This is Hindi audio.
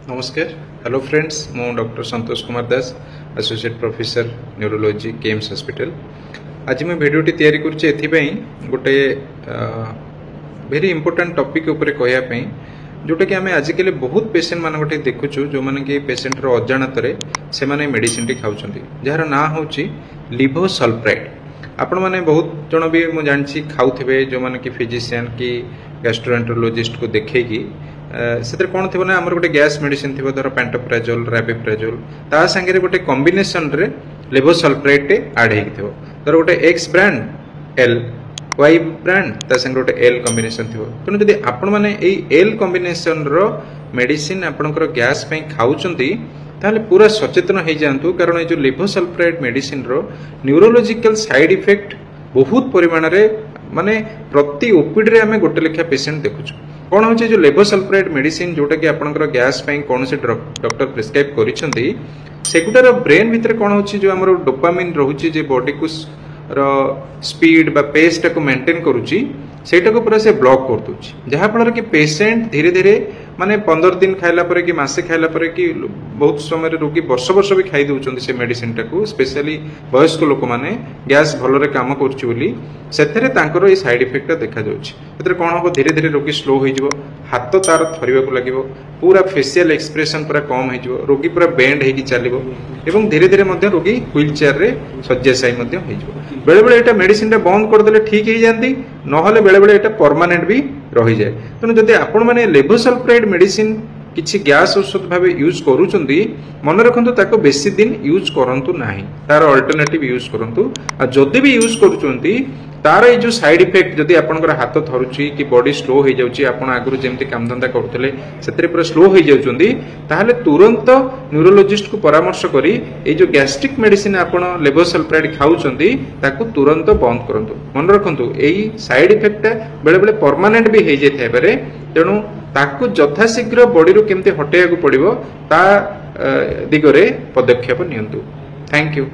नमस्कार। हेलो फ्रेंड्स, मु doctor Santosh Kumar Das, associate professor neurology KIMS hospital. आज मैं वीडियोटी तैयारी करुच्चे एथिपाई गोटे वेरी इंपोर्टेंट टॉपिक ऊपर कहयापी, जोटा कि आम आजिकल बहुत पेसेंट मान देखुचु जो मैंने कि पेसेंटर अजाणत से मेडिसिन टी खाऊँ जार ना हूँ लिवोसल्प्राइड। आपण मैंने बहुत जन भी मुझे जानी खाऊे जो मैंने कि फिजिशियन कि गैस्ट्रोएंटरोलॉजिस्ट को देखी से कौन थी ना आमर गोटे गैस मेडिसिन थी धर पेंटोप्राजोल रैपिप्राजोल ता सांगे गोटे कॉम्बिनेशन रे लिवोसल्प्राइड टे ऐड होगी धर गोटे X brand L Y brand ता संगे गोटे एल कॉम्बिनेशन थी। तेणु जदि आपण मैंने एल कॉम्बिनेशन रो मेडिसिन आपणकर गैस पे खाऊचंती ताहले पूरा सचेतन हो जातु, कारण ये जो लिवोसल्प्राइड मेडिसिन रो न्यूरोलॉजिकल साइड इफेक्ट बहुत परिमाण रे माने प्रति ओपीडी रे आमे गोटे लेखा पेशेंट देखुछु। कौन हो जो लिवोसल्प्राइड मेडिसिन जोटा कि आपणकर गैस पे कौन से डॉक्टर प्रिस्क्राइब करिसेंती सेगुटार ब्रेन भितर कौन हो जो आमर डोपामिन रोचे जो बॉडी को स्पीड बा पेस टाको मेंटेन करुची सेटा को पूरा से ब्लॉक कर दूची, जहाँ फल कि पेशेंट धीरे धीरे माने 15 दिन खाइला परे कि मासे खाइला परे कि बहुत समय रोगी वर्ष वर्ष भी खाई दउचंती से मेडिसिन टाको। स्पेशली वयस्क लोक माने गैस भलरे काम करूची बोली सेथरे तांकर ए साइड इफेक्ट देखा जाउची। सेथरे कोन हो धीरे धीरे रोगी स्लो हो जिवो, हाथ तार थरिबा को लागिवो, पूरा फेशियल एक्सप्रेशन पूरा कम हो जिवो, रोगी पूरा बेंड हेकी चलिवो एवं धीरे धीरे मध्य रोगी व्हील चेयर रे शय्याशायी मध्य हो जिवो। बेले बेले एटा मेडिसिन टा बंद कर देले ठीक हो जांती, नहले बेले बेले एटा परमानेंट भी रही जाए। तेणु जदि आपण माने लिवोसल्प्राइड मेडिसिन किछि गैस औषध भाव यूज करूचंती मन रखंतु ताको बेसी दिन यूज करंतु नाही, तार अल्टरनेटिव यूज करंतु। आ जदि भी यूज करूचंती तार ये जो साइड इफेक्ट जदि आपनकर हाथ धरुची कि बॉडी स्लो हो जाउची, आपण आगरु जेमति काम धंदा करथले सेतरे पूरा स्लो हो जाउचंदी, ताहले तुरंत न्यूरोलॉजिस्ट को परामर्श करी ए जो गैस्ट्रिक मेडिसिन आपण लिवोसल्प्राइड खाउचंदी ताको तुरंत बंद करंतु। मन रखंतु एई साइड इफेक्ट बेले बेले परमानेंट भी हो जाय थाइबारे, तेणु ताकू यथाशीघ्र बॉडी रू केमते हटेया को पड़िबो ता दिगरे पदक्षेप नियंतु। Thank you.